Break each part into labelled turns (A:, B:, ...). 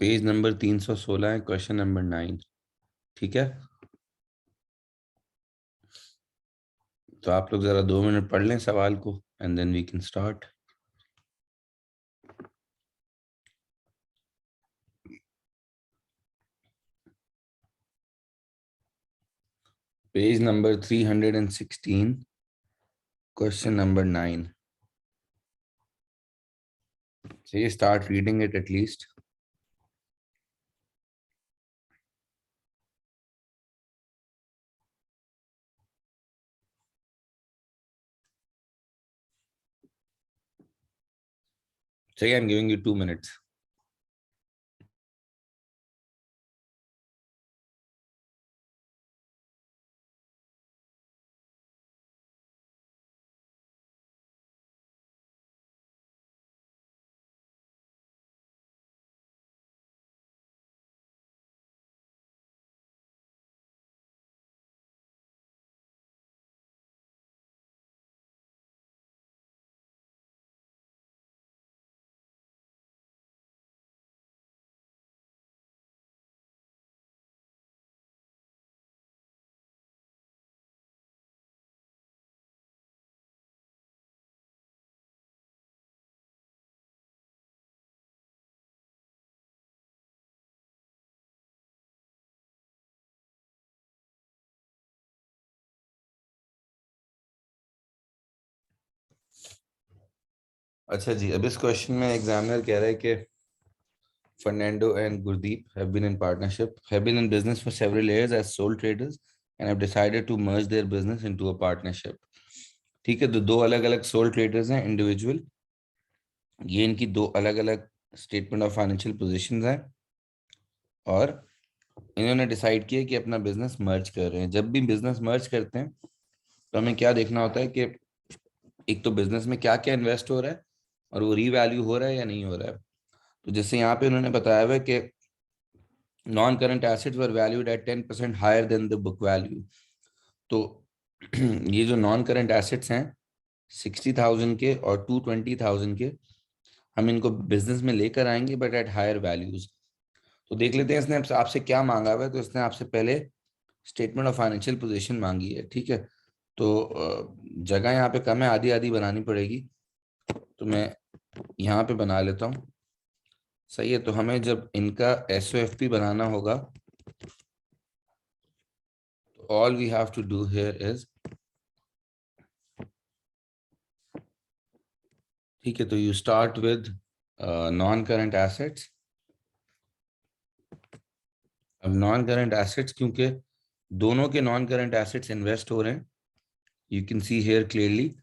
A: Page number 316 है, question number 9। ठीक है, तो आप लोग जरा 2 मिनट पढ़ लें सवाल को and then we can start. Page number 316, question number 9। चलिए स्टार्ट रीडिंग इट एटलीस्ट। चलिए, I am giving you 2 minutes. अच्छा जी, अब इस क्वेश्चन में एग्जामिनर कह रहा है कि Fernando and Gurdeep have been in partnership, have been in business for several years as sole traders and have decided to merge their business into a partnership. ठीक है, तो दो अलग अलग सोल ट्रेडर्स हैं इंडिविजुअल। ये इनकी दो अलग अलग स्टेटमेंट ऑफ फाइनेंशियल पोजीशंस हैं और इन्होंने डिसाइड किया कि अपना बिजनेस मर्ज कर रहे हैं। जब भी बिजनेस मर्ज करते हैं तो हमें क्या देखना होता है कि एक तो बिजनेस में क्या क्या इन्वेस्ट हो रहा है और वो रीवैल्यू हो रहा है या नहीं हो रहा है। तो जैसे यहाँ पे उन्होंने बताया हुआ है कि non current assets were valued at 10% higher than the book value. तो ये जो नॉन करंट एसेट्स हैं 60,000 के और 220,000 के, हम इनको बिजनेस में लेकर आएंगे बट एट हायर वैल्यूज। तो देख लेते हैं इसने आपसे क्या मांगा हुआ है। तो इसने आपसे पहले स्टेटमेंट ऑफ फाइनेंशियल पोजीशन मांगी है। ठीक है, तो जगह यहाँ पे कम है, आधी आधी बनानी पड़ेगी, तो मैं यहाँ पे बना लेता हूँ। सही है, तो हमें जब इनका SOFP बनाना होगा तो all we have to do here is, ठीक है, तो you start with non current assets. अब नॉन करंट एसेट्स, क्योंकि दोनों के नॉन करंट एसेट्स इन्वेस्ट हो रहे हैं, you can see here clearly,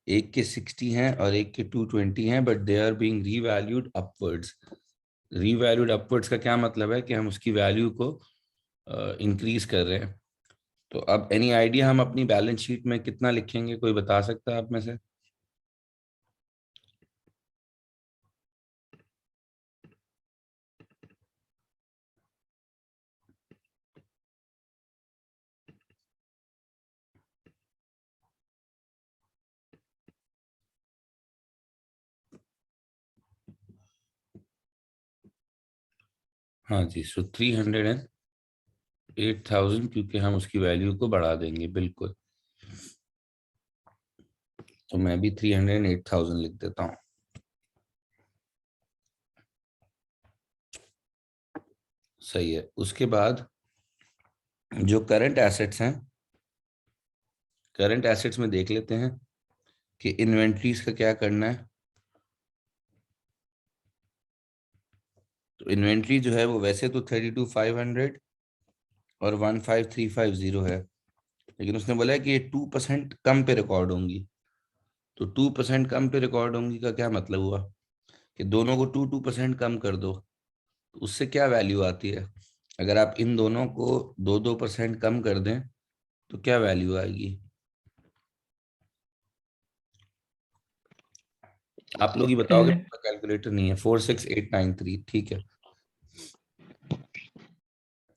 A: एक के 60 हैं और एक के 220 हैं, but they are being revalued upwards. Revalued upwards का क्या मतलब है कि हम उसकी वैल्यू को इंक्रीज कर रहे हैं। तो अब एनी आइडिया हम अपनी बैलेंस शीट में कितना लिखेंगे, कोई बता सकता है आप में से? हाँ जी, सो 308,000, क्योंकि हम उसकी वैल्यू को बढ़ा देंगे बिल्कुल। तो मैं भी 308,000 लिख देता हूँ। सही है, उसके बाद जो करंट एसेट्स हैं, करंट एसेट्स में देख लेते हैं कि इन्वेंट्रीज का क्या करना है। तो इन्वेंट्री जो है वो वैसे तो 32,500 और 15,350 है, लेकिन उसने बोला है कि ये 2% कम पे रिकॉर्ड होंगी। तो 2% कम पे रिकॉर्ड होंगी का क्या मतलब हुआ कि दोनों को 2% कम कर दो, तो उससे क्या वैल्यू आती है। अगर आप इन दोनों को 2% कम कर दें तो क्या वैल्यू आएगी, आप लोग ही बताओगे, कैलकुलेटर नहीं है। 46893, ठीक है,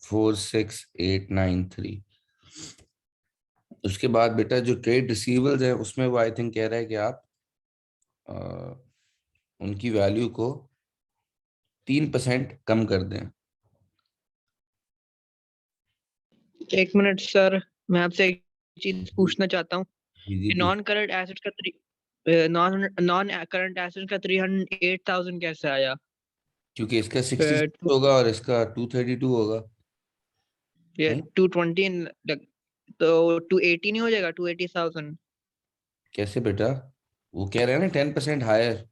A: 46893। उसके बाद बेटा जो ट्रेड रिसीवेबल्स है उसमें वो आई थिंक कह रहा है कि आप अ, उनकी वैल्यू को 3% कम कर दें।
B: एक मिनट सर, मैं आपसे एक चीज पूछना चाहता हूँ।
A: जी जी
B: नॉन करंट एसेट का नॉन नॉन करंट एसेट का 308,000 कैसे आया?
A: क्योंकि इसका 66 होगा और इसका 232 होगा।
B: ये
A: नहीं
B: 220, तो 280 नहीं हो जाएगा? 280,000।
A: कैसे बेटा, वो कह रहे हैं ना 10% हायर।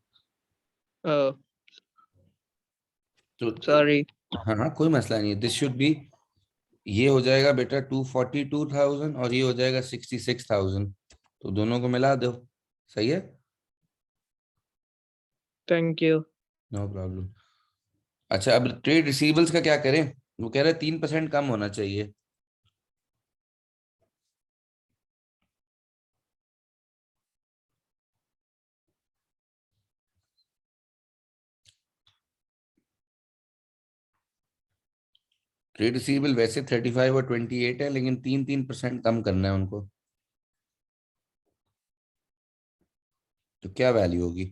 A: तो
B: सॉरी।
A: हाँ हाँ कोई मसला नहीं है, दिस शुड बी, ये हो जाएगा बेटा 242,000 और ये हो जाएगा 66,000, तो दोनों को मिला दो। सही है।
B: Thank you.
A: No problem. अच्छा अब ट्रेड रिसीवेबल्स का क्या करें? वो कह रहे हैं 3% कम होना चाहिए। ट्रेड रिसीवेबल वैसे 35 और 28 है, लेकिन 3-3% कम करना है उनको, तो क्या वैल्यू होगी?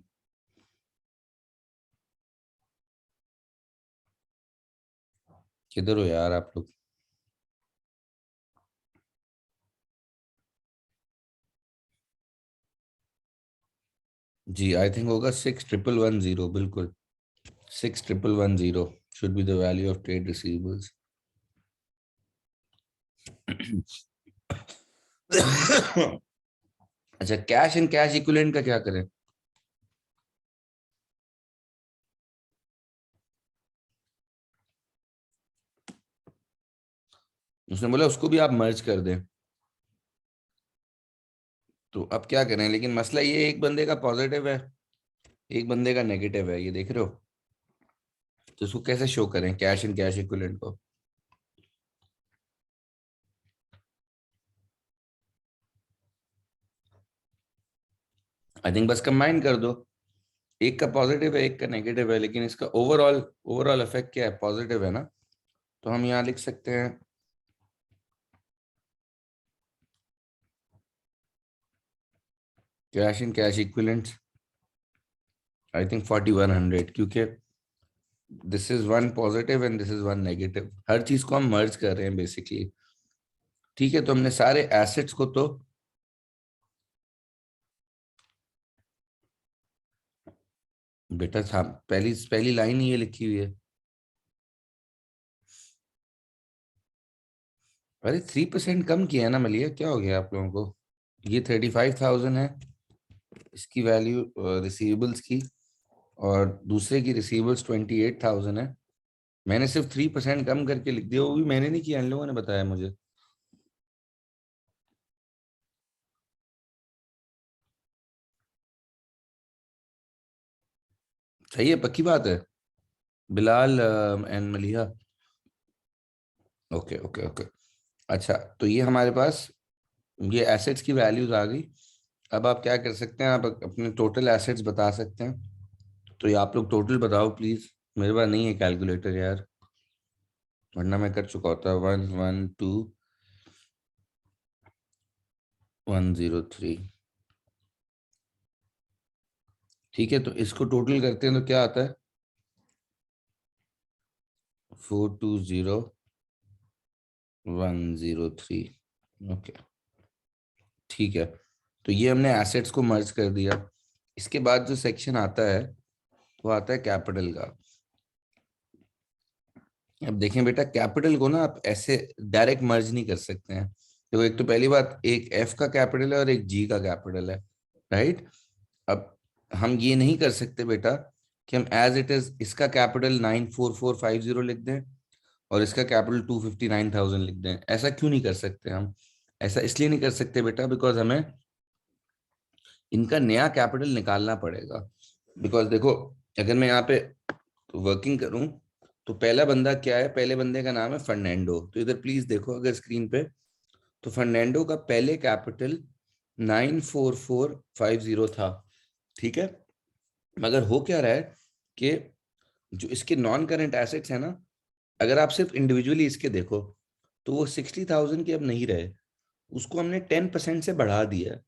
A: किधर हो यार आप लोग? जी आई थिंक होगा 6,110, बिल्कुल 6,110 should be the value of trade receivables. अच्छा कैश एंड कैश इक्विवेलेंट का क्या करें? उसने बोला उसको भी आप मर्ज कर दें, तो अब क्या करें? लेकिन मसला ये एक बंदे का पॉजिटिव है, एक बंदे का नेगेटिव है, ये देख रहे हो, तो उसको कैसे शो करें कैश एंड कैश इक्विवेलेंट को? आई थिंक बस कंबाइन कर दो, एक का पॉजिटिव है एक का नेगेटिव है, लेकिन इसका ओवरऑल ओवरऑल इफेक्ट क्या है? पॉजिटिव है ना, तो हम यहाँ लिख सकते हैं cash and cash equivalent, I think 4,100, क्योंकि this is one positive and this is one negative, हर चीज को हम मर्ज कर रहे हैं बेसिकली। ठीक है, तो हमने सारे एसेट्स को तो बेटा पहली पहली लाइन ही ये लिखी हुई है। अरे 3% कम किया है ना मलिया, क्या हो गया आप लोगों को? ये 35,000 है इसकी वैल्यू रिसीवेबल्स की, और दूसरे की रिसीवेबल्स 28,000 है। मैंने सिर्फ 3% कम करके लिख दिया, वो भी मैंने नहीं किया, इन लोगों ने बताया मुझे। सही है, पक्की बात है। Bilal and Maliha. Okay okay okay. अच्छा तो ये हमारे पास ये एसेट्स की वैल्यूज आ गई। अब आप क्या कर सकते हैं, आप अपने टोटल एसेट्स बता सकते हैं। तो ये आप लोग टोटल बताओ प्लीज, मेरे पास नहीं है कैलकुलेटर यार, वरना मैं कर चुका होता। 112,103। ठीक है, तो इसको टोटल करते हैं तो क्या आता है? 420,103। ओके ठीक है, तो ये हमने एसेट्स को मर्ज कर दिया। इसके बाद जो सेक्शन आता है वो आता है कैपिटल का। अब देखें बेटा, कैपिटल को ना आप ऐसे डायरेक्ट मर्ज नहीं कर सकते हैं। देखो एक तो पहली बात, एक एफ का कैपिटल है और एक जी का कैपिटल है, राइट? अब हम ये नहीं कर सकते बेटा कि हम एज इट इज इसका कैपिटल 94450 लिख दें और इसका कैपिटल 259,000 लिख दें। ऐसा क्यों नहीं कर सकते हम? ऐसा इसलिए नहीं कर सकते बेटा बिकॉज हमें इनका नया कैपिटल निकालना पड़ेगा। बिकॉज देखो, अगर मैं यहाँ पे वर्किंग करूं तो पहला बंदा क्या है? पहले बंदे का नाम है फर्नांडो। तो इधर प्लीज देखो अगर स्क्रीन पे, तो फर्नांडो का पहले कैपिटल 94450 था, ठीक है? मगर हो क्या रहा है कि जो इसके नॉन करंट एसेट्स है ना, अगर आप सिर्फ इंडिविजुअली इसके देखो तो वो 60,000 के अब नहीं रहे, उसको हमने 10% से बढ़ा दिया है।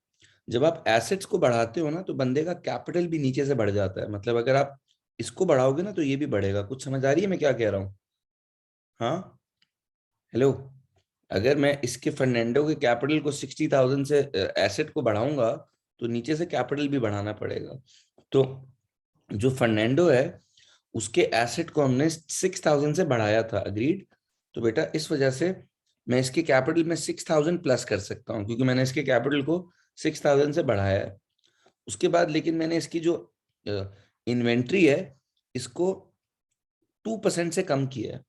A: जब आप एसेट्स को बढ़ाते हो ना तो बंदे का कैपिटल भी नीचे से बढ़ जाता है। मतलब अगर आप इसको बढ़ाओगे ना तो ये भी बढ़ेगा। कुछ समझ आ रही है मैं क्या कह रहा हूँ? हाँ, हेलो। अगर मैं इसके फर्नेंडो के कैपिटल को 60,000 से एसेट को बढ़ाऊंगा तो नीचे से कैपिटल भी बढ़ाना पड़ेगा। तो जो फर्नेंडो है उसके एसेट को हमने 6,000 से बढ़ाया था, अग्रीड। तो बेटा इस वजह से मैं इसके कैपिटल में 6,000 प्लस कर सकता हूँ, क्योंकि मैंने इसके कैपिटल को 6,000 से बढ़ाया है। उसके बाद लेकिन मैंने इसकी जो इन्वेंट्री है इसको 2% से कम किया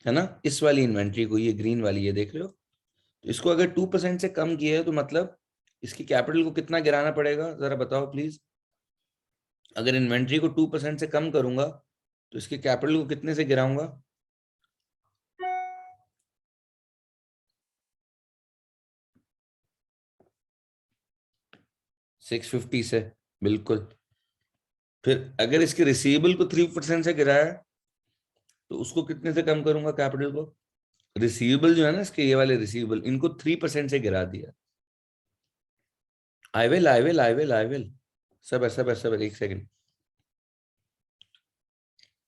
A: है ना, इस वाली इन्वेंट्री को, ये ग्रीन वाली, ये देख रहे हो। तो इसको अगर 2% से कम किया है तो मतलब इसकी कैपिटल को कितना गिराना पड़ेगा, जरा बताओ प्लीज। अगर इन्वेंट्री को 2% से कम करूंगा तो इसके कैपिटल को कितने से गिराऊंगा? 650 से, बिल्कुल। फिर अगर इसके रिसीवेबल को 3% से गिराया तो उसको कितने से कम करूंगा कैपिटल को? रिसीवेबल जो है ना इसके, ये वाले रिसीवेबल, इनको 3% से गिरा दिया। आई विल सब एक सेकंड।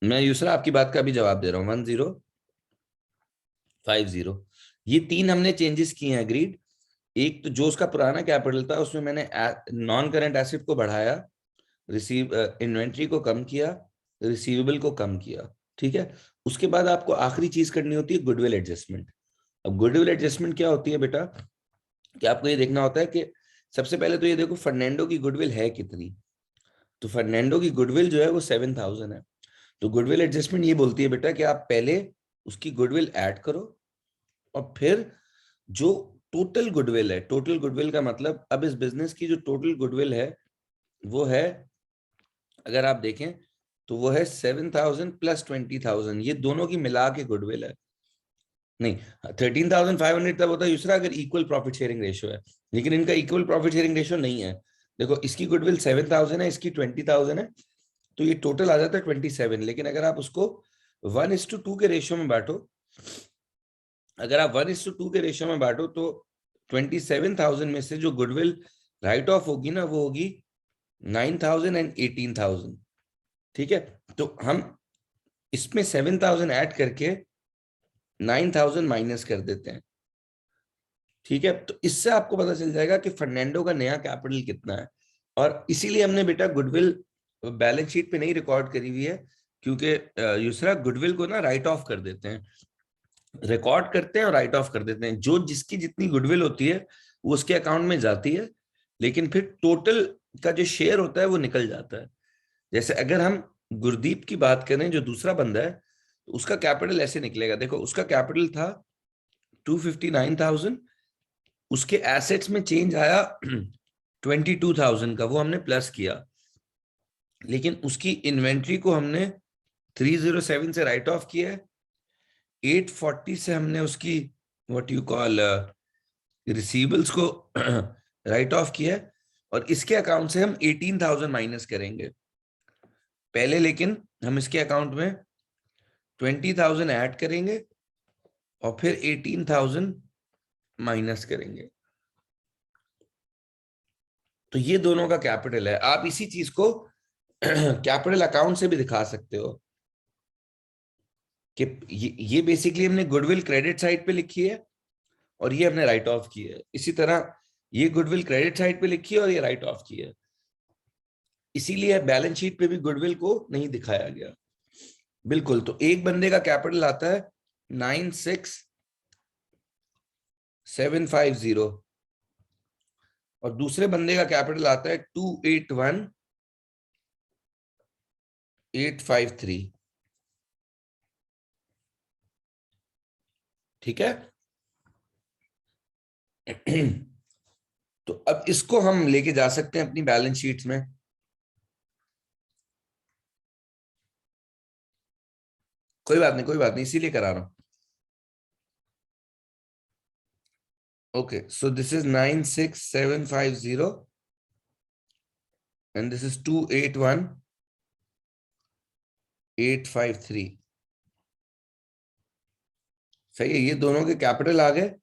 A: मैं यूसरा आपकी बात का भी जवाब दे रहा हूँ। 1050, ये तीन हमने चेंजेस किए हैं, अग्रीड। एक तो जो उसका पुराना कैपिटल था उसमें मैंने नॉन करंट एसेट को बढ़ाया, रिसीव इन्वेंट्री को कम किया, रिसीवेबल को कम किया, ठीक है। उसके बाद आपको आखिरी चीज करनी होती है गुडविल एडजस्टमेंट। अब गुडविल एडजस्टमेंट क्या होती है बेटा, कि आपको ये देखना होता है कि सबसे पहले तो ये देखो फर्नेंडो की गुडविल है कितनी। तो फर्नेंडो की गुडविल जो है वो 7,000 है। तो गुडविल एडजस्टमेंट ये बोलती है बेटा कि आप पहले उसकी गुडविल ऐड करो, और फिर जो टोटल गुडविल है, टोटल गुडविल का मतलब अब इस बिजनेस की जो टोटल गुडविल है वो है, अगर आप देखें तो वो है 7,000 प्लस 20,000, ये दोनों की मिला के गुडविल है। नहीं, 13,500 तब होता है दूसरा अगर इक्वल प्रॉफिट शेयरिंग रेशियो है, लेकिन इनका इक्वल प्रॉफिट शेयरिंग रेशियो नहीं है। देखो इसकी गुडविल 7,000 है, इसकी 20,000 है, तो ये टोटल आ जाता है 27। लेकिन अगर आप उसको 1:2 के रेशियो में बांटो, अगर आप 1:2 के रेशियो में बांटो तो 27,000 में से जो गुडविल राइट ऑफ होगी ना वो होगी 9,000 एंड 18,000, ठीक है। तो हम इसमें 7,000 ऐड करके 9,000 माइनस कर देते हैं, ठीक है। तो इससे आपको पता चल जाएगा कि फर्नेंडो का नया कैपिटल कितना है। और इसीलिए हमने बेटा गुडविल बैलेंस शीट पे नहीं रिकॉर्ड करी हुई है, क्योंकि यूसरा गुडविल को ना राइट ऑफ कर देते हैं, रिकॉर्ड करते हैं और राइट ऑफ कर देते हैं। जो जिसकी जितनी गुडविल होती है वो उसके अकाउंट में जाती है, लेकिन फिर टोटल का जो शेयर होता है वो निकल जाता है। जैसे अगर हम गुरदीप की बात करें जो दूसरा बंदा है, तो उसका कैपिटल ऐसे निकलेगा। देखो उसका कैपिटल था 259,000, उसके एसेट्स में चेंज आया 22,000 का, वो हमने प्लस किया। लेकिन उसकी इन्वेंट्री को हमने 307 से राइट ऑफ किया है, 840 से हमने उसकी व्हाट यू कॉल रिसीवेबल्स को राइट ऑफ किया है, और इसके अकाउंट से हम 18,000 माइनस करेंगे पहले। लेकिन हम इसके अकाउंट में 20,000 ऐड करेंगे और फिर 18,000 माइनस करेंगे। तो ये दोनों का कैपिटल है। आप इसी चीज को कैपिटल अकाउंट से भी दिखा सकते हो कि ये बेसिकली हमने गुडविल क्रेडिट साइड पे लिखी है और ये हमने राइट ऑफ की है। इसी तरह ये गुडविल क्रेडिट साइड पे लिखी है और ये राइट ऑफ की है। इसीलिए बैलेंस शीट पे भी गुडविल को नहीं दिखाया गया। बिल्कुल। तो एक बंदे का कैपिटल आता है 96,750 और दूसरे बंदे का कैपिटल आता है 281,853, ठीक है। तो अब इसको हम लेके जा सकते हैं अपनी बैलेंस शीट्स में। कोई बात नहीं, कोई बात नहीं, इसीलिए करा रहा हूं। Okay, so this is 96,750 and this is 281,853। सही है, ये दोनों के कैपिटल आ गए,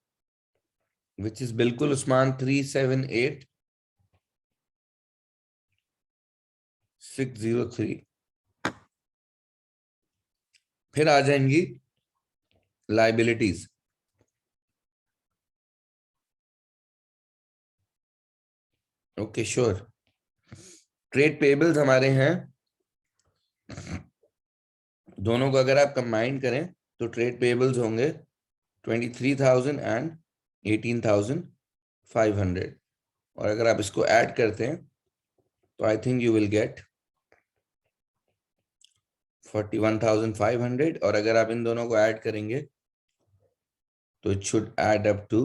A: विच इज बिल्कुल उस्मान 378,603। फिर आ जाएंगी liabilities. Okay sure. Trade payables हमारे हैं, दोनों को अगर आप कंबाइन करें तो ट्रेड पेबल्स होंगे 23,000 एंड 18,500, और अगर आप इसको ऐड करते हैं तो I think you will get 41,500, और अगर आप इन दोनों को ऐड करेंगे तो it should add up to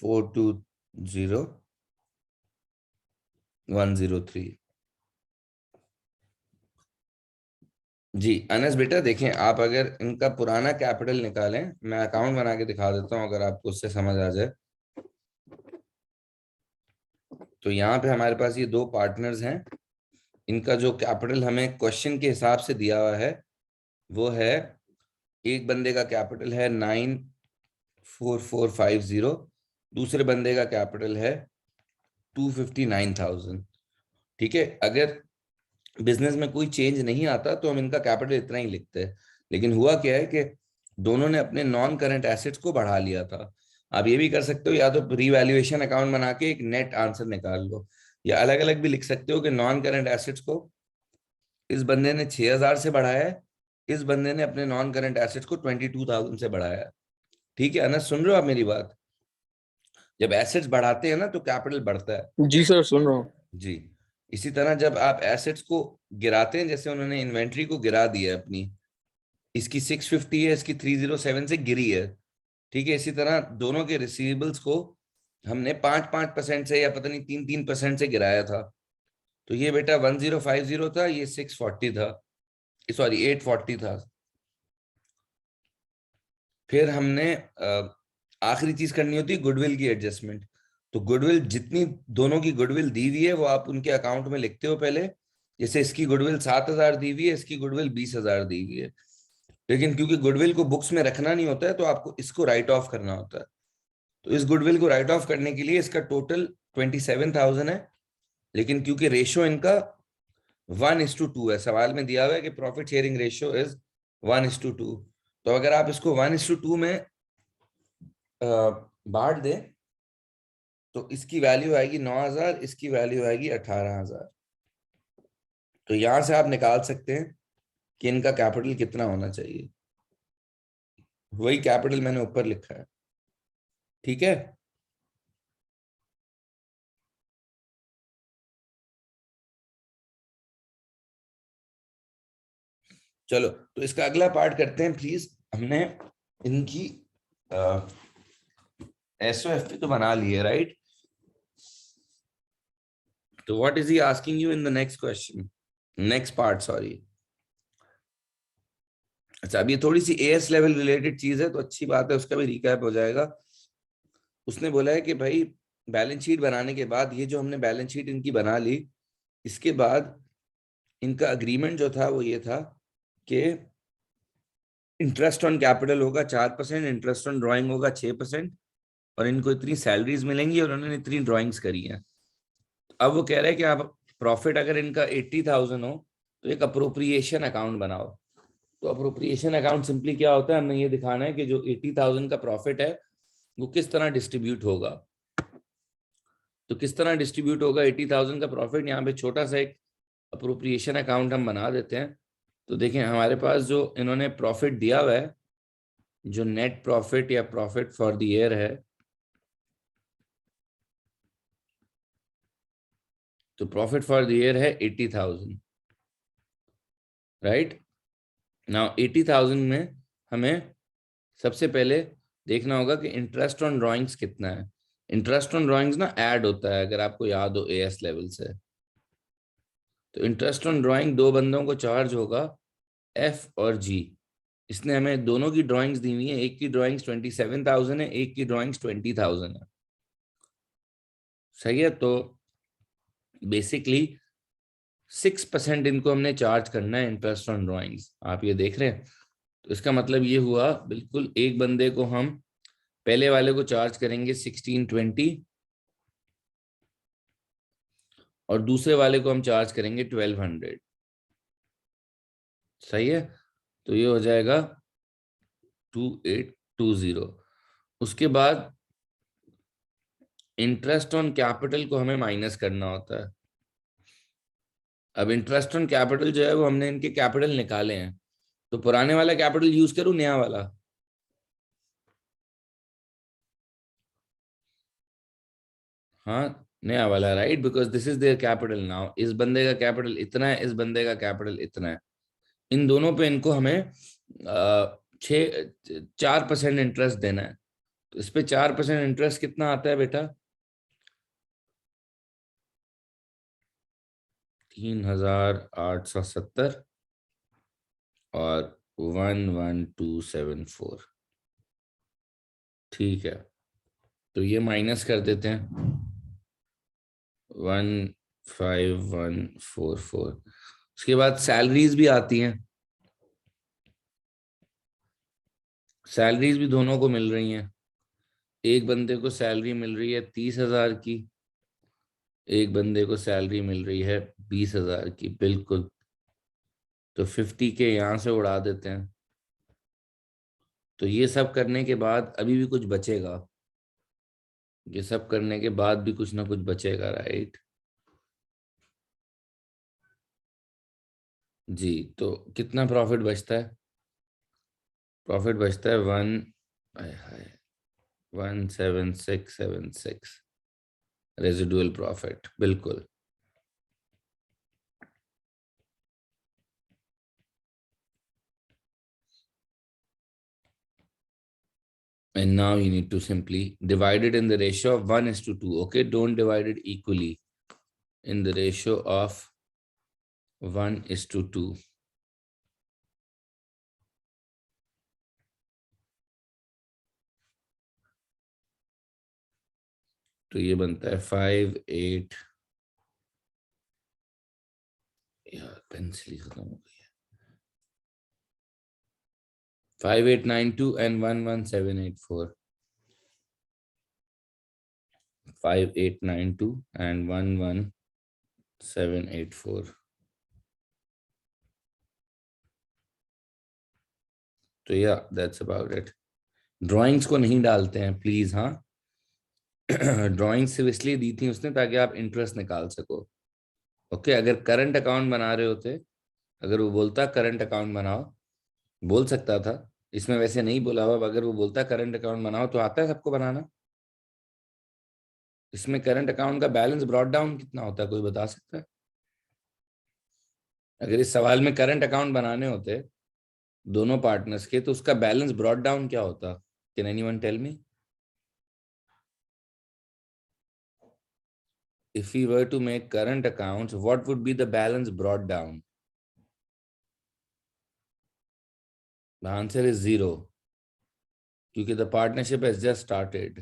A: 420,103। जी अनस बेटा देखें, आप अगर इनका पुराना कैपिटल निकालें, मैं अकाउंट बना के दिखा देता हूं अगर आपको उससे समझ आ जाए। तो यहाँ पे हमारे पास ये दो पार्टनर्स हैं, इनका जो कैपिटल हमें क्वेश्चन के हिसाब से दिया हुआ है वो है, एक बंदे का कैपिटल है 94450, दूसरे बंदे का कैपिटल है 259,000। ठीक है, अगर बिजनेस में कोई चेंज नहीं आता तो हम इनका कैपिटल इतना ही लिखते हैं, लेकिन हुआ क्या है कि दोनों ने अपने नॉन करंट एसेट्स को बढ़ा लिया था। आप ये भी कर सकते हो, या तो रीवैल्यूएशन अकाउंट बना के एक नेट आंसर निकाल लो, या अलग अलग भी लिख सकते हो कि नॉन करंट एसेट्स को इस बंदे ने 6,000 से बढ़ाया है, इस बंदे ने अपने नॉन करंट एसेट्स को 22,000 से बढ़ाया है। ठीक है अनस, सुन रहे हो आप मेरी बात? जब एसेट्स बढ़ाते हैं ना तो कैपिटल बढ़ता है।
C: जी सर सुन रहा हूँ।
A: जी, इसी तरह जब आप एसेट्स को गिराते हैं, जैसे उन्होंने इन्वेंट्री को गिरा दिया है अपनी, इसकी 650 है, इसकी 307 से गिरी है। ठीक है, इसी तरह दोनों के रिसीवेबल्स को हमने 5-5% से, या पता नहीं 3-3% से गिराया था। तो ये बेटा 1050 था, ये 640 था, सॉरी 840 था। फिर हमने आखिरी चीज करनी होती है गुडविल की एडजस्टमेंट। तो गुडविल जितनी दोनों की गुडविल दी हुई है वो आप उनके अकाउंट में लिखते हो पहले। जैसे इसकी गुडविल 7,000 दी हुई है, इसकी गुडविल 20,000 दी हुई है, लेकिन क्योंकि गुडविल को बुक्स में रखना नहीं होता है तो आपको इसको राइट ऑफ करना होता है। तो इस गुडविल को राइट ऑफ करने के लिए इसका टोटल 27,000 है, लेकिन क्योंकि रेशो इनका 1:2 है, सवाल में दिया हुआ है कि प्रॉफिट शेयरिंग रेशियो इज 1:2, तो अगर आप इसको 1:2 में बांट दें तो इसकी वैल्यू आएगी 9,000, इसकी वैल्यू आएगी 18,000। तो यहां से आप निकाल सकते हैं कि इनका कैपिटल कितना होना चाहिए, वही कैपिटल मैंने ऊपर लिखा है। ठीक है, चलो तो इसका अगला पार्ट करते हैं प्लीज। हमने इनकी एसओएफ तो बना ली है, राइट? तो what is he asking you in the next question, next part, sorry. अच्छा, अब ये थोड़ी सी एएस लेवल रिलेटेड चीज है तो अच्छी बात है, उसका भी रिकैप हो जाएगा। उसने बोला है कि भाई बैलेंस शीट बनाने के बाद, ये जो हमने बैलेंस शीट इनकी बना ली, इसके बाद इनका अग्रीमेंट जो था वो ये था कि इंटरेस्ट ऑन कैपिटल होगा 4%, इंटरेस्ट ऑन ड्राइंग होगा 6%, और इनको इतनी सैलरीज मिलेंगी और उन्होंने इतनी ड्राइंग्स करी हैं। अब वो कह रहे हैं कि आप प्रॉफिट अगर इनका 80,000 हो तो एक अप्रोप्रिएशन अकाउंट बनाओ। तो अप्रोप्रिएशन अकाउंट सिंपली क्या होता है, हमें ये दिखाना है कि जो 80,000 का प्रॉफिट है वो किस तरह डिस्ट्रीब्यूट होगा। तो किस तरह डिस्ट्रीब्यूट होगा 80,000 का प्रॉफिट, यहाँ पे छोटा सा एक अप्रोप्रिएशन अकाउंट हम बना देते हैं। तो देखें हमारे पास जो इन्होंने प्रॉफिट दिया हुआ है, जो नेट प्रॉफिट या प्रॉफिट फॉर द ईयर है, तो प्रॉफिट फॉर द ईयर है 80,000, राइट? नाउ 80,000 में हमें सबसे पहले देखना होगा कि इंटरेस्ट ऑन ड्राइंग्स कितना है। इंटरेस्ट ऑन ड्राइंग्स ना ऐड होता है, अगर आपको याद हो एएस लेवल से। तो इंटरेस्ट ऑन ड्राइंग दो बंदों को चार्ज होगा, एफ और जी। इसने हमें दोनों की ड्राइंग्स दी हुई है, एक की ड्राइंग्स 27,000 है, एक की ड्राइंग्स 20,000 है। सही है, तो बेसिकली 6% इनको हमने चार्ज करना है इंटरेस्ट ऑन ड्राइंग्स। आप ये देख रहे हैं, तो इसका मतलब ये हुआ, बिल्कुल एक बंदे को हम पहले वाले को चार्ज करेंगे 1620, और दूसरे वाले को हम चार्ज करेंगे 1200। सही है, तो ये हो जाएगा 2820। उसके बाद इंटरेस्ट ऑन कैपिटल को हमें माइनस करना होता है। अब इंटरेस्ट ऑन कैपिटल जो है वो हमने इनके कैपिटल निकाले हैं, तो पुराने वाला कैपिटल यूज करूं नया वाला? हाँ, नया वाला, right, because this is their capital now. इस बंदे का कैपिटल इतना है, इस बंदे का कैपिटल इतना है। इन दोनों पे इनको हमें 4% इंटरेस्ट देना है। तो इस पे 4% इंटरेस्ट कितना आता है बेटा? 3870 और 11274। ठीक है, तो ये माइनस कर देते हैं, 15144। उसके बाद सैलरीज भी आती हैं। सैलरीज भी दोनों को मिल रही हैं। एक बंदे को सैलरी मिल रही है 30,000 की, एक बंदे को सैलरी मिल रही है 20,000 की, बिल्कुल। तो 50 के यहाँ से उड़ा देते हैं। तो ये सब करने के बाद अभी भी कुछ बचेगा, ये सब करने के बाद भी कुछ ना कुछ बचेगा, राइट? जी, तो कितना प्रॉफिट बचता है? प्रॉफिट बचता है 17676 रेजिडुअल प्रॉफिट, बिल्कुल। And now you need to simply divide it in the ratio of 1:2. Okay, don't divide it equally, in the ratio of 1:2. तो ये बनता है 58, यार पेंसिल खत्म हो गई है, 5892 and 11784। 5892 and 11784। तो या दैट्स अबाउट इट। ड्राइंग्स को नहीं डालते हैं प्लीज, हाँ। ड्राइंग्स सिर्फ इसलिए दी थी उसने ताकि आप इंटरेस्ट निकाल सको। ओके, अगर करंट अकाउंट बना रहे होते, अगर वो बोलता करंट अकाउंट बनाओ, बोल सकता था, इसमें वैसे नहीं बोला हुआ, अगर वो बोलता करंट अकाउंट बनाओ तो आता है सबको बनाना। इसमें करंट अकाउंट का बैलेंस ब्रॉट डाउन कितना होता है, कोई बता सकता है? अगर इस सवाल में करंट अकाउंट बनाने होते दोनों पार्टनर्स के, तो उसका बैलेंस ब्रॉट डाउन क्या होता? Can anyone tell me? If we were to make current accounts, what would be the balance brought down? The answer is 0, क्योंकि the partnership has just started.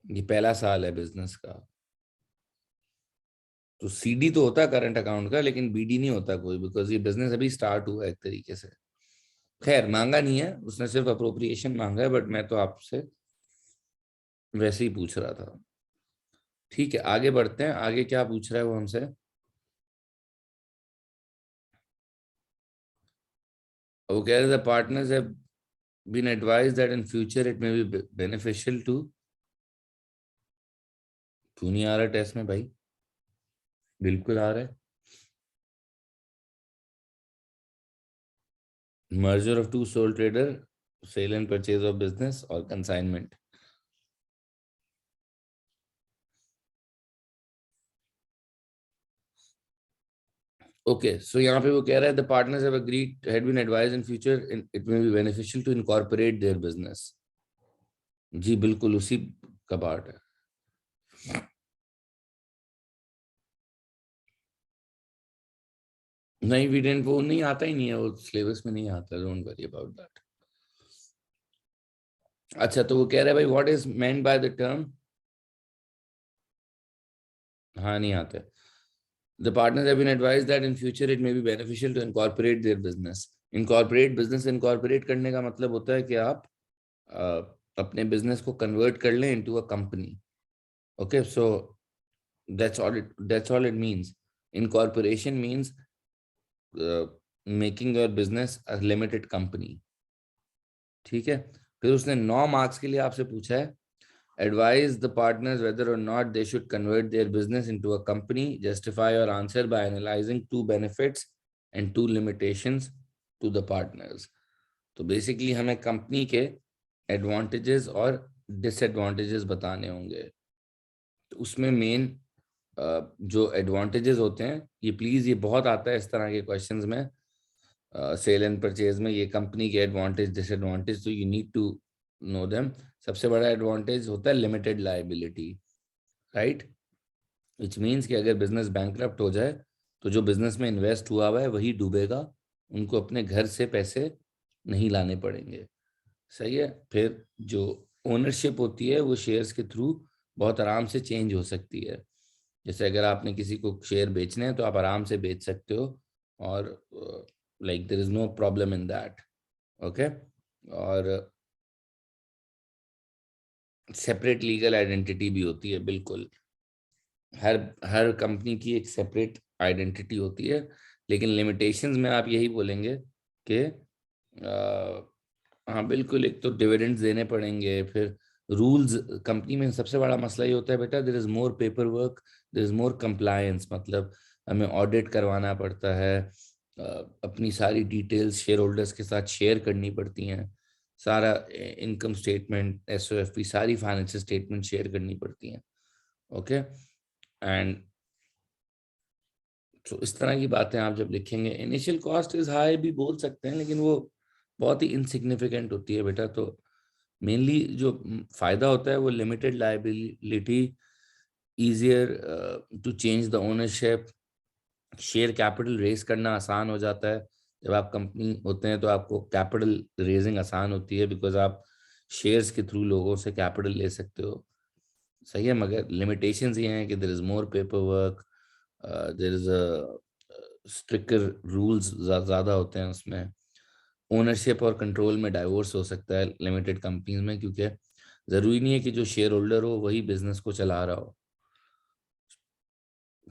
A: ये पहला साल है बिजनेस का। तो सीडी तो होता है करंट अकाउंट का, लेकिन बीडी नहीं होता कोई, बिकॉज ये बिजनेस अभी स्टार्ट हुआ है एक तरीके से। खैर, मांगा नहीं है उसने, सिर्फ अप्रोप्रिएशन मांगा है, बट मैं तो आपसे वैसे ही पूछ रहा था। ठीक है, आगे बढ़ते हैं। आगे क्या पूछ रहा है वो हमसे? वो कह रहे थे partners have been advised that in future it may be beneficial to. क्यों नहीं आ रहा टेस्ट में भाई? बिल्कुल आ रहा है। Merger of two sole trader, sale and purchase of business और consignment। Okay, so यहाँ पे वो कह रहा है the partners have agreed, had been advised in future it may be beneficial to incorporate their business। जी बिल्कुल उसी का पार्ट है। नहीं, वी डिडंट, वो नहीं आता ही नहीं है, वो सिलेबस में नहीं आता, डोंट वरी अबाउट दैट। अच्छा, तो वो कह रहा है भाई what is meant by the term, हाँ नहीं आता है। The partners have been advised that in future it may be beneficial to incorporate their business। Incorporate business, incorporate करने का मतलब होता है कि आप अपने बिजनेस को कन्वर्ट कर लें into a company. Okay, so that's all it means। Incorporation means making your business a limited company. ठीक है, फिर उसने 9 मार्क्स के लिए आपसे पूछा है, advise the partners whether or not they should convert their business into a company. Justify your answer by analyzing 2 benefits and 2 limitations to the partners. तो बेसिकली हमें कंपनी के एडवांटेजेस और डिसएडवांटेजेस बताने होंगे। तो उसमें मेन जो एडवांटेजेस होते हैं, ये प्लीज, ये बहुत आता है इस तरह के क्वेश्चंस में, सेल एंड परचेज में, ये कंपनी के एडवांटेज डिसएडवांटेज, तो you need to know them. सबसे बड़ा एडवांटेज होता है limited liability, right, which means कि अगर बिजनेस बैंकरप्ट हो जाए तो जो बिजनेस में इन्वेस्ट हुआ हुआ है वही डूबेगा, उनको अपने घर से पैसे नहीं लाने पड़ेंगे। सही है। फिर जो ओनरशिप होती है वो शेयर्स के थ्रू बहुत आराम से चेंज हो सकती है। जैसे अगर आपने किसी को शेयर बेचने हैं तो आप आराम से बेच सकते हो, और like there is no problem in that. Okay, और सेपरेट लीगल आइडेंटिटी भी होती है, बिल्कुल। हर हर कंपनी की एक सेपरेट आइडेंटिटी होती है, लेकिन लिमिटेशंस में आप यही बोलेंगे कि हाँ बिल्कुल, एक तो डिविडेंड्स देने पड़ेंगे, फिर रूल्स, कंपनी में सबसे बड़ा मसला ये होता है बेटा, there is more paper work, there is more compliance, मतलब हमें ऑडिट करवाना पड़ता है, अपनी सारी डिटेल्स शेयर होल्डर्स के साथ शेयर करनी पड़ती हैं, सारा इनकम स्टेटमेंट, एसओएफपी, सारी फाइनेंशियल स्टेटमेंट शेयर करनी पड़ती हैं। ओके, एंड तो इस तरह की बातें आप जब लिखेंगे, इनिशियल कॉस्ट इज हाई भी बोल सकते हैं, लेकिन वो बहुत ही इनसिग्निफिकेंट होती है बेटा। तो मेनली जो फायदा होता है वो limited liability, easier to change the ownership, share capital raise करना आसान हो जाता है। जब आप कंपनी होते हैं तो आपको कैपिटल रेजिंग आसान होती है, बिकॉज आप शेयर्स के थ्रू लोगों से कैपिटल ले सकते हो। सही है, मगर लिमिटेशंस ये हैं कि there is more paper work, there is a stricter rules ज़्यादा होते हैं उसमें। ओनरशिप और कंट्रोल में डाइवोर्स हो सकता है लिमिटेड कंपनीज में, क्योंकि ज़रूरी नहीं है कि जो शेयर होल्डर हो वही बिजनेस को चला रहा हो।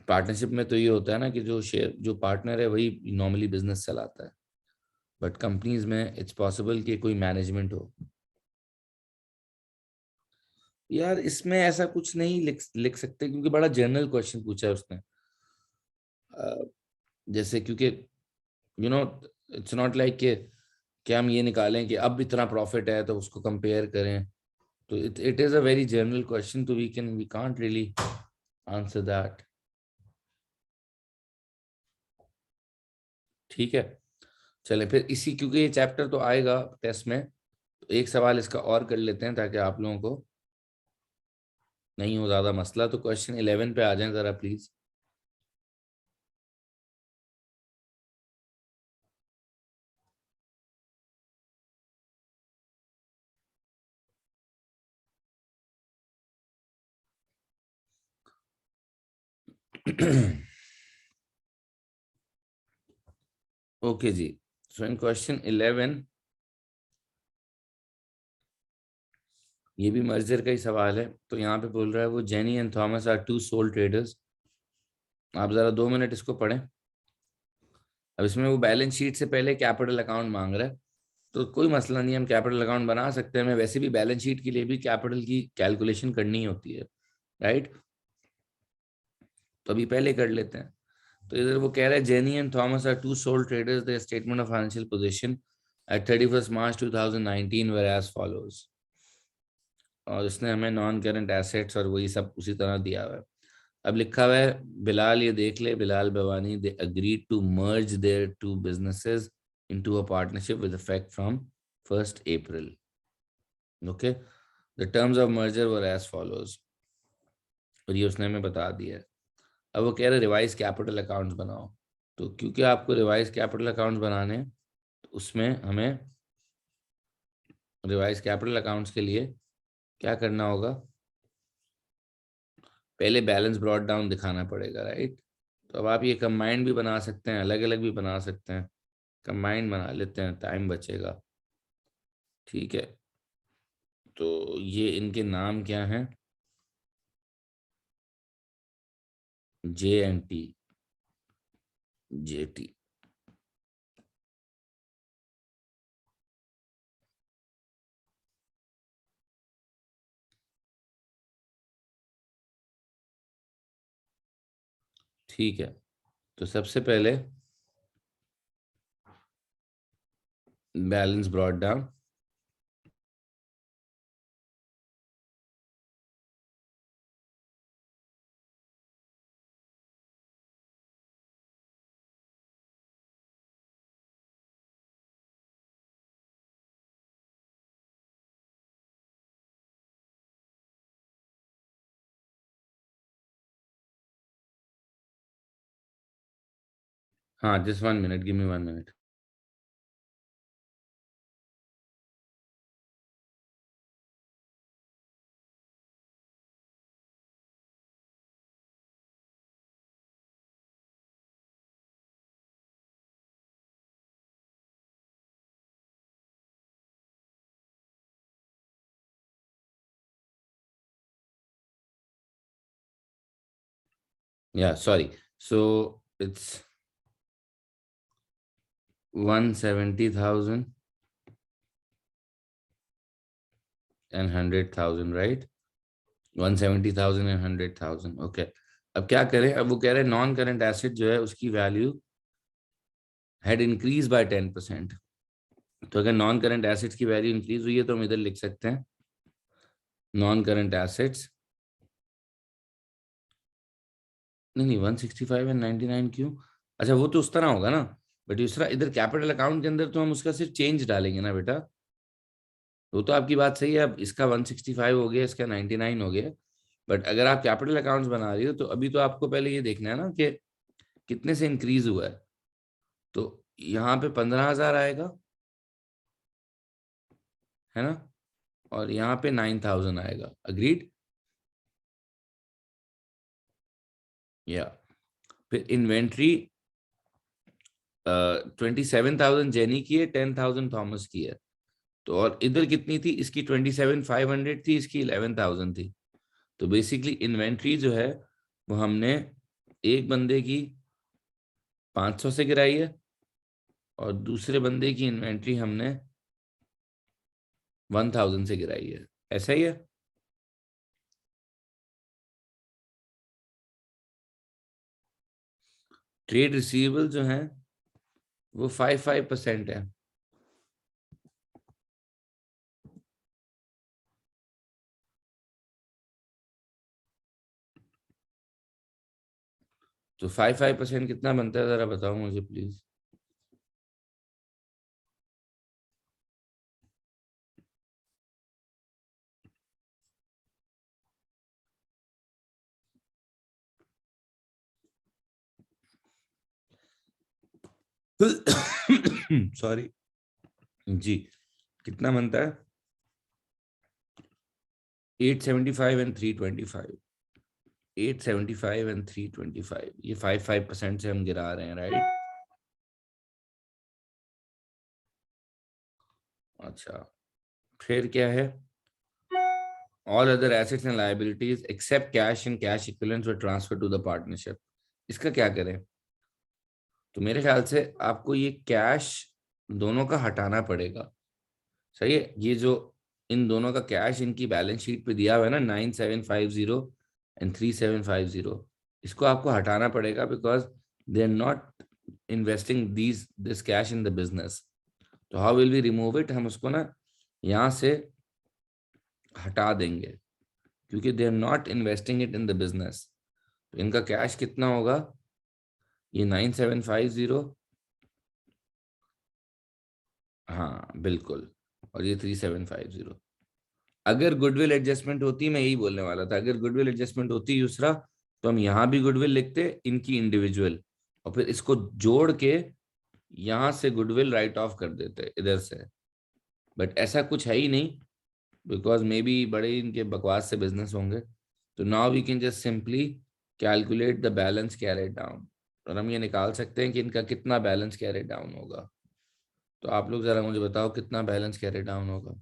A: पार्टनरशिप में तो ये होता है ना कि जो पार्टनर है वही नॉर्मली बिजनेस चलाता है, बट कंपनीज में इट्स पॉसिबल कि कोई मैनेजमेंट हो। यार इसमें ऐसा कुछ नहीं लिख सकते, क्योंकि बड़ा जनरल क्वेश्चन पूछा है उसने। जैसे क्योंकि you know it's not like कि हम ये निकालें कि अब इतना प्रॉफिट है तो उसको कंपेयर करें। तो it is a very general question, तो we can't really answer that. ठीक है, चले फिर इसी, क्योंकि ये चैप्टर तो आएगा टेस्ट में, तो एक सवाल इसका और कर लेते हैं ताकि आप लोगों को नहीं हो ज्यादा मसला। तो क्वेश्चन 11 पे आ जाएं जरा प्लीज। ओके जी, सो इन क्वेश्चन 11, ये भी मर्जर का ही सवाल है। तो यहाँ पे बोल रहा है वो Jenny and Thomas are two sole traders. आप जरा 2 मिनट इसको पढ़ें। अब इसमें वो बैलेंस शीट से पहले कैपिटल अकाउंट मांग रहा है, तो कोई मसला नहीं, हम कैपिटल अकाउंट बना सकते हैं। हमें वैसे भी बैलेंस शीट के लिए भी कैपिटल की कैलकुलेशन करनी होती है, राइट। तो अभी पहले कर लेते हैं। तो इधर वो कह रहा है Jenny and Thomas are two sole traders, their statement of financial position at 31 March 2019 were as follows. और इसने हमें नॉन करंट एसेट्स और वही सब उसी तरह दिया हुआ है। अब लिखा हुआ है बिलाल, ये देख ले, Bilal Bawani, they agreed to merge their two businesses into a partnership with effect from 1st April। Okay, the terms of merger were as follows, और ये उसने हमें बता दिया है। अब वो कह रहे रिवाइज कैपिटल अकाउंट्स बनाओ। तो क्योंकि आपको रिवाइज कैपिटल अकाउंट्स बनाने हैं, तो उसमें हमें रिवाइज कैपिटल अकाउंट्स के लिए क्या करना होगा, पहले बैलेंस ब्रॉट डाउन दिखाना पड़ेगा, राइट। तो अब आप ये कंबाइंड भी बना सकते हैं, अलग अलग भी बना सकते हैं। कंबाइंड बना लेते हैं, टाइम बचेगा। ठीक है, तो ये इनके नाम क्या हैं, JNT, JT। ठीक है, तो सबसे पहले बैलेंस ब्रॉट डाउन, हाँ just 1 minute, give me 1 minute. Yeah, sorry. So it's 170,000 and 100,000, right? 170,000 and 100,000, okay. अब क्या करें, अब वो कह रहे हैं नॉन करंट एसेट जो है उसकी वैल्यू हैड इंक्रीज बाय 10%। तो अगर नॉन करंट एसेट्स की वैल्यू इंक्रीज हुई है तो हम इधर लिख सकते हैं नॉन करंट एसेट्स, नहीं 165 एंड 99 क्यों? अच्छा वो तो उस तरह होगा ना, बट दूसरा इधर कैपिटल अकाउंट के अंदर तो हम उसका सिर्फ चेंज डालेंगे ना बेटा। वो तो आपकी बात सही है, अब इसका 165 हो गया, इसका 99 हो गया, बट अगर आप कैपिटल अकाउंट्स बना रही हो तो अभी तो आपको पहले ये देखना है ना कि कितने से इंक्रीज हुआ है। तो यहाँ पे 15,000 आएगा, है ना, और यहाँ पे 9,000 आएगा। अग्रीड? या फिर इन्वेंट्री 27,000 जेनी की है, 10,000 थॉमस की है। तो और इधर कितनी थी, इसकी 27,500 थी, इसकी 11,000 थी। तो बेसिकली इन्वेंट्री जो है वो हमने एक बंदे की 500 से गिराई है और दूसरे बंदे की इन्वेंट्री हमने 1,000 से गिराई है। ऐसा ही है? ट्रेड रिसीवेबल जो है वो 5% है। तो 5% कितना बनता है जरा बताओ मुझे प्लीज। सॉरी जी, कितना बनता है? 875 एंड 325, 875 एंड 325, ये 5% से हम गिरा रहे हैं, राइट? अच्छा, फिर क्या है? All other assets and liabilities except cash and cash equivalents were transfer to the partnership. इसका क्या करें? तो मेरे ख्याल से आपको ये कैश दोनों का हटाना पड़ेगा। सही है, ये जो इन दोनों का कैश इनकी बैलेंस शीट पे दिया हुआ है ना, 9750 एंड 3750, इसको आपको हटाना पड़ेगा because they are not investing this cash in the business. तो how will we remove it? हम उसको ना यहाँ से हटा देंगे क्योंकि they are not investing it in the business. तो इनका कैश कितना होगा? ये 9750, हाँ बिल्कुल, और ये 3750। अगर गुडविल एडजस्टमेंट होती, मैं यही बोलने वाला था, अगर गुडविल एडजस्टमेंट होती दूसरा, तो हम यहाँ भी गुडविल लिखते इनकी इंडिविजुअल, और फिर इसको जोड़ के यहाँ से गुडविल राइट ऑफ कर देते इधर से। बट ऐसा कुछ है ही नहीं बिकॉज मे बी बड़े इनके बकवास से बिजनेस होंगे। तो now we can just simply calculate the balance carried down, और हम ये निकाल सकते हैं कि इनका कितना बैलेंस कैरिड डाउन होगा। तो आप लोग जरा मुझे बताओ कितना बैलेंस कैरिड डाउन होगा।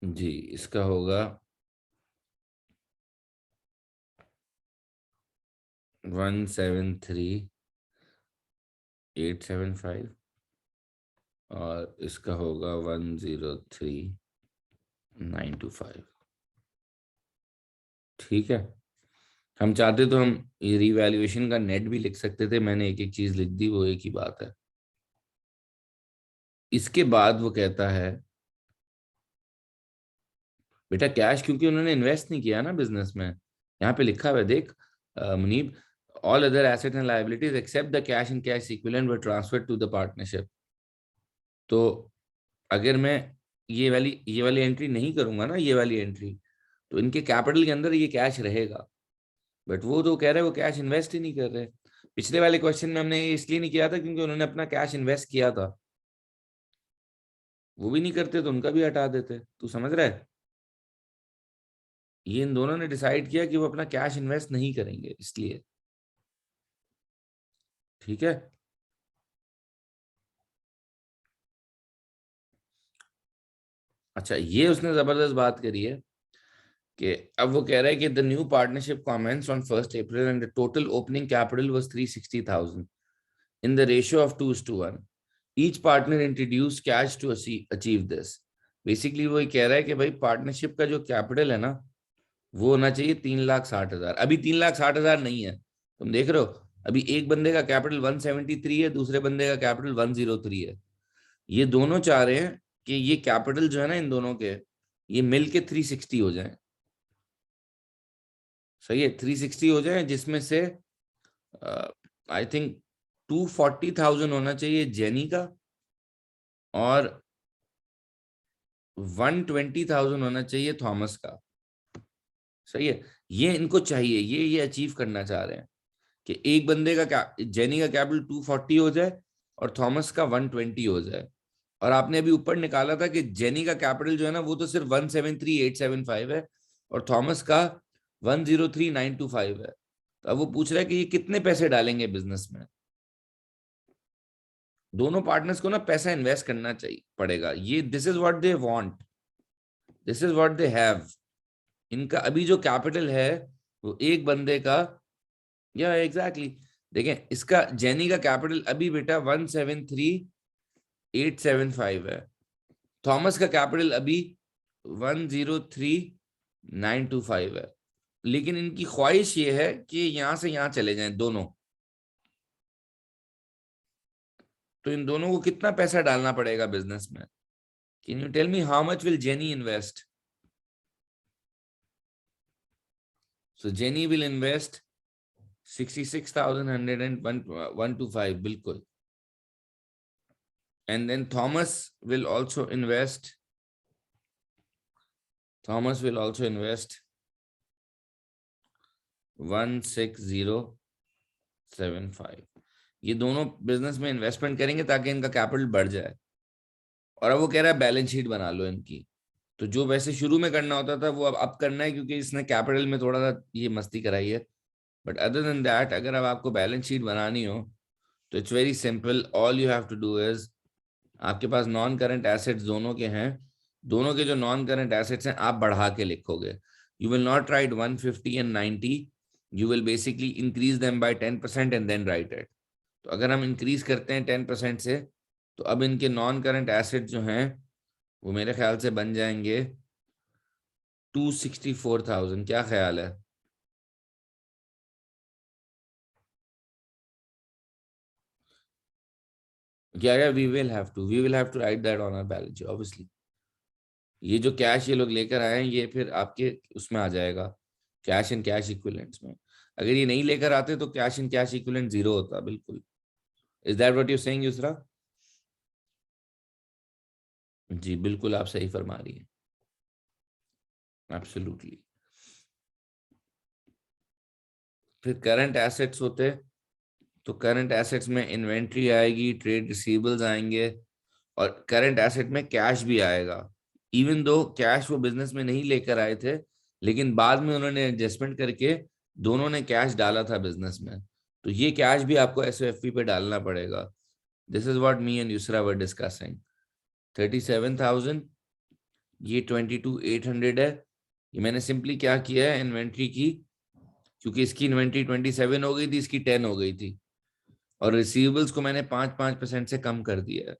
A: जी, इसका होगा 173,875, और इसका होगा 103 925। ठीक है, हम चाहते तो हम ये रिवैल्यूएशन का नेट भी लिख सकते थे, मैंने एक एक चीज लिख दी, वो एक ही बात है। इसके बाद वो कहता है बेटा कैश, क्योंकि उन्होंने इन्वेस्ट नहीं किया ना बिजनेस में, यहाँ पे लिखा हुआ है देख Munib, all other asset and liabilities except the cash and cash equivalent were transferred to the partnership. तो अगर मैं ये वाली एंट्री नहीं करूंगा ना, ये वाली एंट्री, तो इनके कैपिटल के अंदर ये कैश रहेगा। बट वो तो कह रहे हैं वो कैश इन्वेस्ट ही नहीं कर रहे। पिछले वाले क्वेश्चन में हमने ये इसलिए नहीं किया था क्योंकि उन्होंने अपना कैश इन्वेस्ट किया था, वो भी नहीं करते तो उनका भी हटा देते। तू समझ रहा है? ये इन दोनों ने डिसाइड किया कि वो अपना कैश इन्वेस्ट नहीं करेंगे इसलिए। ठीक है, अच्छा ये उसने जबरदस्त बात करी है कि अब वो कह रहा है कि the new partnership commence on 1 April and the total opening capital was 360,000 in the ratio of 2:1. Each partner introduced cash to achieve this. Basically वो कह रहा है कि भाई पार्टनरशिप का जो कैपिटल है ना, वो होना चाहिए 3,60,000। अभी 3,60,000 नहीं है, तुम देख रहे हो, अभी एक बंदे का कैपिटल 173 है, दूसरे बंदे का कैपिटल 103 है। ये दोनों चाह रहे हैं कि ये कैपिटल जो है ना इन दोनों के, ये मिल के 360 हो जाए। सही है, 360 हो जाए, जिसमें से आई थिंक 240,000 होना चाहिए जेनी का और 120,000 होना चाहिए थॉमस का। सही है, ये इनको चाहिए, ये अचीव करना चाह रहे हैं कि एक बंदे का जेनी का कैपिटल 240 हो जाए और थॉमस का 120 हो जाए। और आपने अभी ऊपर निकाला था कि जेनी का कैपिटल जो है ना वो तो सिर्फ 173,875 है और थॉमस का 103,925 है। तो अब वो पूछ रहा है कि ये कितने पैसे डालेंगे बिजनेस में। दोनों पार्टनर्स को ना पैसा इन्वेस्ट करना चाहिए पड़ेगा, ये this is what they want, this is what they have. इनका अभी जो कैपिटल है वो एक बंदे का, या एग्जैक्टली देखें, इसका जेनी का कैपिटल अभी बेटा 173,875 है, थॉमस का कैपिटल अभी 103,925 है। लेकिन इनकी ख्वाहिश ये है कि यहां से यहां चले जाएं दोनों। तो इन दोनों को कितना पैसा डालना पड़ेगा बिजनेस में? Can you tell me how much will Jenny invest? So Jenny will invest 66,125, बिल्कुल। And then Thomas will also invest 16075। ये दोनों बिजनेस में इन्वेस्टमेंट करेंगे ताकि इनका कैपिटल बढ़ जाए। और अब वो कह रहा है बैलेंस शीट बना लो इनकी। तो जो वैसे शुरू में करना होता था वो अब करना है, क्योंकि इसने कैपिटल में थोड़ा सा ये मस्ती कराई है। बट अदर देन दैट, अगर अब आपको बैलेंस शीट बनानी हो तो it's very simple, all you have to do is, आपके पास नॉन करंट एसेट्स दोनों के हैं, दोनों के जो नॉन करंट एसेट्स हैं आप बढ़ा के लिखोगे। You will not write 150 and 90, you will basically increase them by 10% and then write it. तो अगर हम इंक्रीज करते हैं 10% से, तो अब इनके नॉन करंट एसेट जो हैं वो मेरे ख्याल से बन जाएंगे 264,000। क्या ख्याल है? क्या we will have to write that on our balance sheet obviously. ये जो कैश ये लोग लेकर आए हैं ये फिर आपके उसमें आ जाएगा, कैश एंड कैश इक्विवेलेंट्स में। अगर ये नहीं लेकर आते तो cash and cash equivalent zero होता, बिल्कुल। Is that what you saying Yusra? जी बिल्कुल, आप सही फरमा रही हैं, एब्सोल्युटली। फिर करंट एसेट्स होते, तो करंट एसेट्स में इन्वेंट्री आएगी, ट्रेड रिसीवेबल्स आएंगे और करंट एसेट में कैश भी आएगा। इवन दो कैश वो बिजनेस में नहीं लेकर आए थे, लेकिन बाद में उन्होंने एडजस्टमेंट करके दोनों ने कैश डाला था बिजनेस में, तो ये कैश भी आपको एसओएफपी पे डालना पड़ेगा। This is what me and Yusra were discussing. 37,000, ये 22,800 है। ये मैंने सिंपली क्या किया है इन्वेंट्री की, क्योंकि इसकी इन्वेंट्री 27 हो गई थी, इसकी 10 हो गई थी, और रिसीवेबल्स को मैंने 5-5% से कम कर दिया है।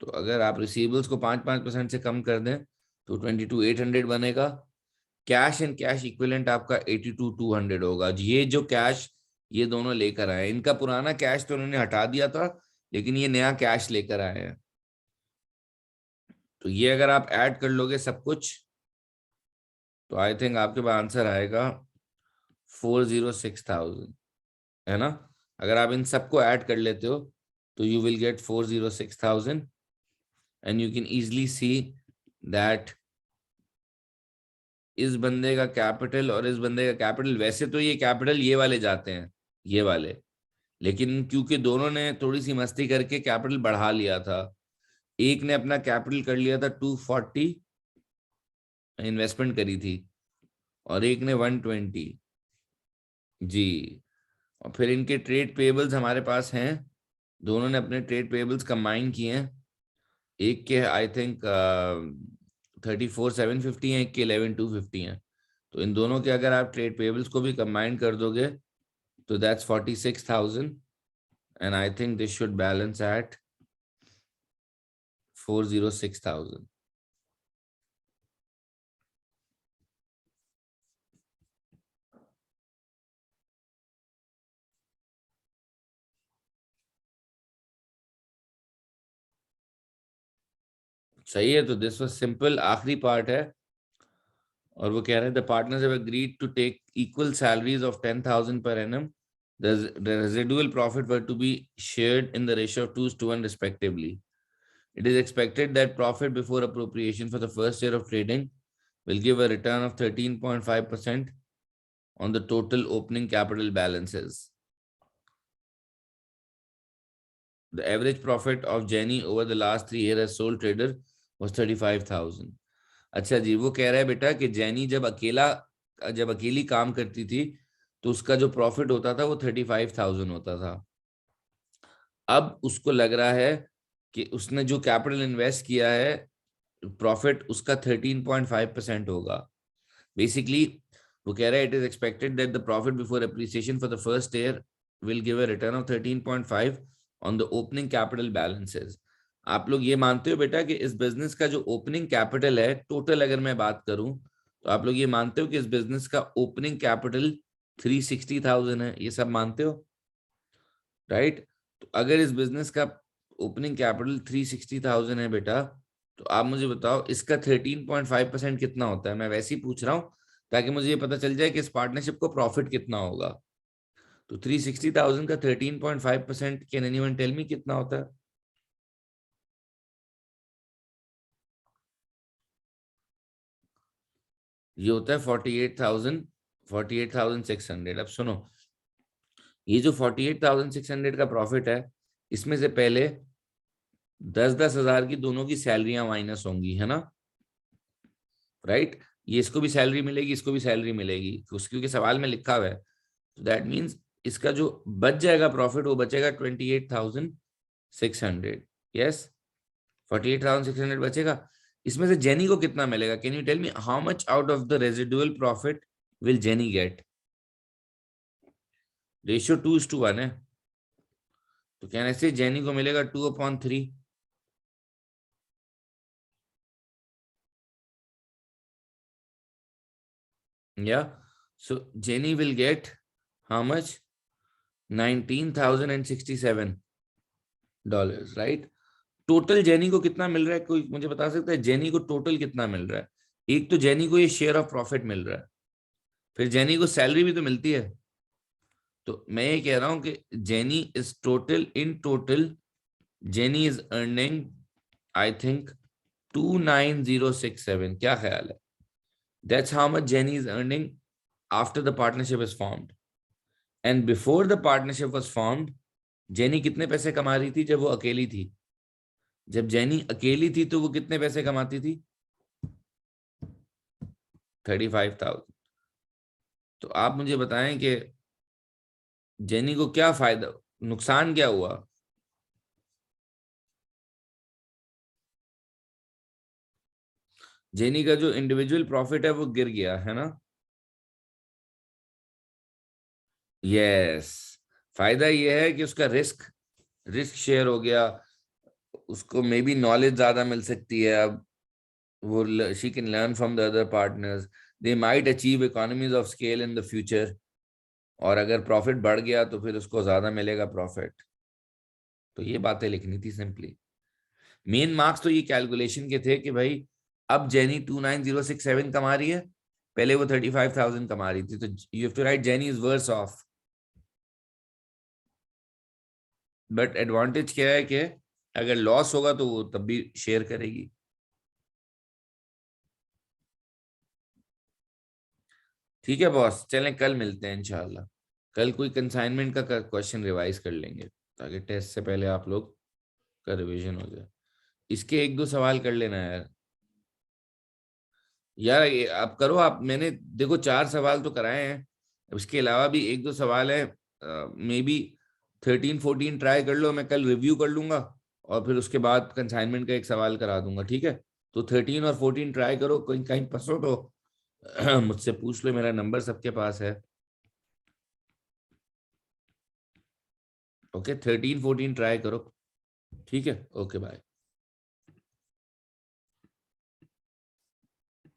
A: तो अगर आप रिसीवेबल्स को 5-5% से कम कर दें तो 22,800 बनेगा। कैश एंड कैश इक्विवेलेंट आपका 82,200 होगा। ये जो कैश ये दोनों लेकर आए, इनका पुराना कैश तो उन्होंने हटा दिया था, लेकिन ये नया कैश लेकर आए हैं। तो ये अगर आप ऐड कर लोगे सब कुछ, तो आई थिंक आपके पास आंसर आएगा 406,000, है ना। अगर आप इन सबको ऐड कर लेते हो तो you will get 406,000, and you can easily see that इस बंदे का कैपिटल और इस बंदे का कैपिटल, वैसे तो ये कैपिटल ये वाले जाते हैं, ये वाले, लेकिन क्योंकि दोनों ने थोड़ी सी मस्ती करके कैपिटल बढ़ा लिया था। एक ने अपना कैपिटल कर लिया था 240 इन्वेस्टमेंट करी थी, और एक ने 120 जी। और फिर इनके ट्रेड पेबल्स हमारे पास हैं, दोनों ने अपने ट्रेड पेबल्स कंबाइन किए हैं। एक के आई थिंक 34,750 है, एक के 11,250 है। तो इन दोनों के अगर आप ट्रेड पेबल्स को भी कंबाइन कर दोगे तो that's 46,000, and I think this should balance at 406,000। सही है। तो दिस वाज सिंपल। आखिरी पार्ट है, और वो कह रहे हैं the partners have agreed to take equal salaries of 10,000 per annum. The residual profit were to be shared in the ratio of 2:1 respectively. It is expected that profit before appropriation for the first year of trading will give a return of 13.5% on the total opening capital balances. The average profit of Jenny over the last 3 years as sole trader was 35,000. अच्छा जी, वो कह रहा है बेटा कि jenny जब अकेली काम करती थी तो उसका जो प्रॉफिट होता था वो 35,000 होता था। अब उसको लग रहा है कि उसने जो कैपिटल इन्वेस्ट किया है, प्रॉफिट उसका 13.5% होगा। बेसिकली वो कह रहा है it is expected that the profit before appreciation for the first year will give a return of 13.5 on the opening capital balances. आप लोग ये मानते हो बेटा कि इस बिजनेस का जो ओपनिंग कैपिटल है टोटल, अगर मैं बात करूं, तो आप लोग ये मानते हो कि इस बिजनेस का ओपनिंग कैपिटल 360,000 है? ये सब मानते हो, राइट? तो अगर इस बिजनेस का ओपनिंग कैपिटल 360,000 है बेटा, तो आप मुझे बताओ इसका 13.5% कितना होता है। मैं वैसे ही पूछ रहा हूँ ताकि मुझे ये पता चल जाए कि इस पार्टनरशिप को प्रॉफिट कितना होगा। तो 360,000 का 13.5%, कैन एनीवन टेल मी कितना होता है? ये होता है 48,600। अब सुनो, ये जो 48,600 का प्रॉफिट है, इसमें से पहले 10,000 की दोनों की सैलरियां माइनस होंगी, है ना, राइट? ये इसको भी सैलरी मिलेगी, इसको भी सैलरी मिलेगी, क्योंकि सवाल में लिखा हुआ है। तो दैट मीन्स इसका जो बच जाएगा प्रॉफिट वो बचेगा 28,600। यस, 48,600 बचेगा। इसमें से जेनी को कितना मिलेगा? Can you tell me how much out of the residual profit will Jenny get? Ratio 2:1 है, तो कहने से जेनी को मिलेगा 2/3। या so Jenny will get how much? $19,067, right? Total Jenny को कितना मिल रहा है? कोई मुझे बता सकता है जेनी को टोटल कितना मिल रहा है? एक तो जेनी को ये शेयर ऑफ प्रॉफिट मिल रहा है, फिर जेनी को सैलरी भी तो मिलती है। तो मैं ये कह रहा हूं कि jenny is total, in total jenny is earning I think 29,067। क्या ख्याल है? That's how much jenny is earning after the partnership is formed. And before the partnership was formed, jenny कितने पैसे कमा रही थी जब वो अकेली थी? जब जेनी अकेली थी तो वो कितने पैसे कमाती थी? 35,000। तो आप मुझे बताएं कि जेनी को क्या फायदा, नुकसान क्या हुआ? जेनी का जो इंडिविजुअल प्रॉफिट है वो गिर गया, है ना? यस, फायदा ये है कि उसका रिस्क रिस्क शेयर हो गया, उसको मे बी नॉलेज ज्यादा मिल सकती है अब, वो she can learn from the other partners, they might achieve economies of scale in the future, और अगर प्रॉफिट बढ़ गया तो फिर उसको ज्यादा मिलेगा प्रॉफिट। तो ये बातें लिखनी थी सिंपली। मेन मार्क्स तो ये कैलकुलेशन के थे कि भाई अब जेनी 29067 कमा रही है, पहले वो 35,000 कमा रही थी, तो you have to write Jenny is worse off. But advantage क्या है कि अगर लॉस होगा तो वो तब भी शेयर करेगी। ठीक है बॉस, चलें कल मिलते हैं इंशाल्लाह। कल कोई कंसाइनमेंट का क्वेश्चन रिवाइज कर लेंगे ताकि टेस्ट से पहले आप लोग का रिवीजन हो जाए। इसके एक दो सवाल कर लेना यार। यार आप करो, आप मैंने देखो 4 सवाल तो कराए हैं, उसके अलावा भी एक दो सवाल है, मे बी 13 14 ट्राई कर लो, मैं कल रिव्यू कर लूंगा और फिर उसके बाद कंसाइनमेंट का एक सवाल करा दूंगा, ठीक है? तो 13 और 14 ट्राई करो, कहीं कहीं फंसो तो मुझसे पूछ लो, मेरा नंबर सबके पास है। ओके 13 14 ट्राई करो, ठीक है? Okay bye.